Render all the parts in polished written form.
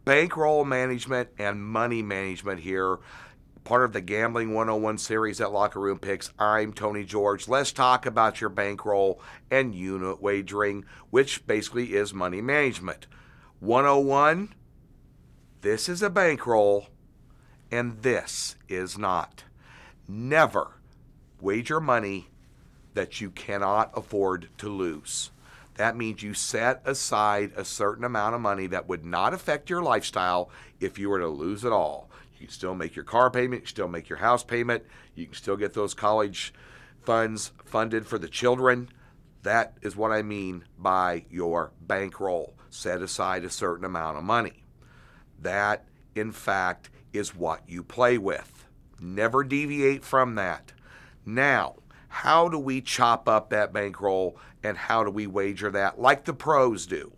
Bankroll management and money management here, part of the Gambling 101 series at Locker Room Picks. I'm Tony George. Let's talk about your bankroll and unit wagering, which basically is money management. 101, this is a bankroll, and this is not. Never wager money that you cannot afford to lose. That means you set aside a certain amount of money that would not affect your lifestyle if you were to lose it all. You can still make your car payment, you can still make your house payment, you can still get those college funds funded for the children. That is what I mean by your bankroll. Set aside a certain amount of money. That, in fact, is what you play with. Never deviate from that. Now, how do we chop up that bankroll and how do we wager that like the pros do?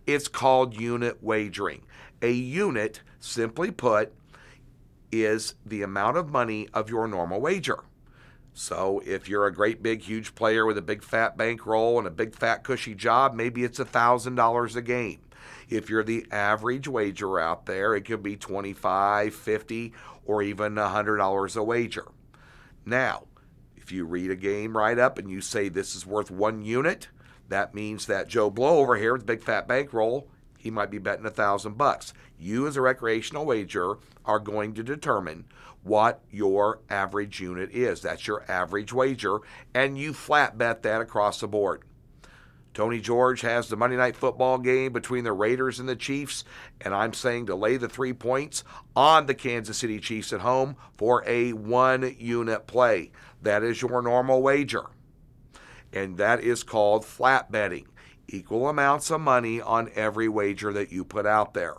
It's called unit wagering. A unit, simply put, is the amount of money of your normal wager. So if you're a great big huge player with a big fat bankroll and a big fat cushy job, maybe it's $1,000 a game. If you're the average wagerer out there, it could be $25, $50, or even $100 a wager. Now, if you read a game right up and you say this is worth 1 unit, that means that Joe Blow over here with a big fat bankroll, he might be betting $1,000. You as a recreational wagerer are going to determine what your average unit is. That's your average wager, and you flat bet that across the board. Tony George has the Monday Night Football game between the Raiders and the Chiefs, and I'm saying to lay the 3 points on the Kansas City Chiefs at home for a 1-unit play. That is your normal wager, and that is called flat betting. Equal amounts of money on every wager that you put out there.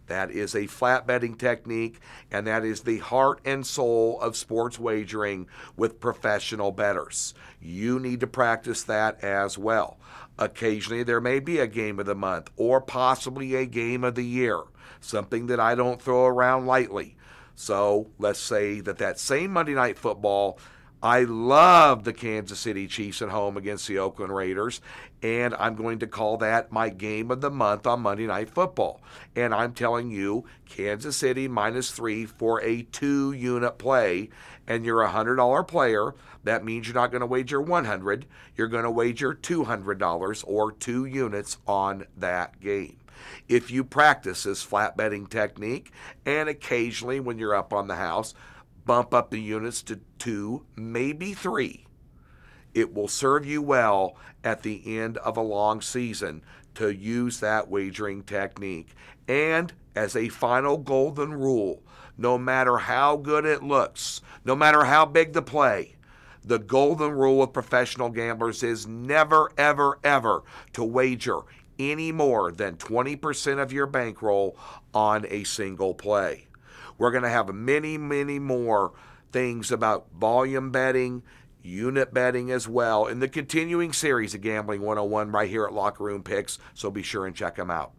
That is a flat betting technique, and that is the heart and soul of sports wagering with professional bettors. You need to practice that as well. Occasionally, there may be a game of the month or possibly a game of the year, something that I don't throw around lightly. So let's say that same Monday Night Football, I love the Kansas City Chiefs at home against the Oakland Raiders, and I'm going to call that my game of the month on Monday Night Football. And I'm telling you, Kansas City -3 for a 2-unit play, and you're a $100 player. That means you're not going to wager $100. You're going to wager $200 or 2 units on that game. If you practice this flat betting technique, and occasionally when you're up on the house, bump up the units to 2, maybe 3. It will serve you well at the end of a long season to use that wagering technique. And as a final golden rule, no matter how good it looks, no matter how big the play, the golden rule of professional gamblers is never, ever, ever to wager any more than 20% of your bankroll on a single play. We're going to have many, many more things about volume betting, unit betting as well in the continuing series of Gambling 101 right here at Locker Room Picks, so be sure and check them out.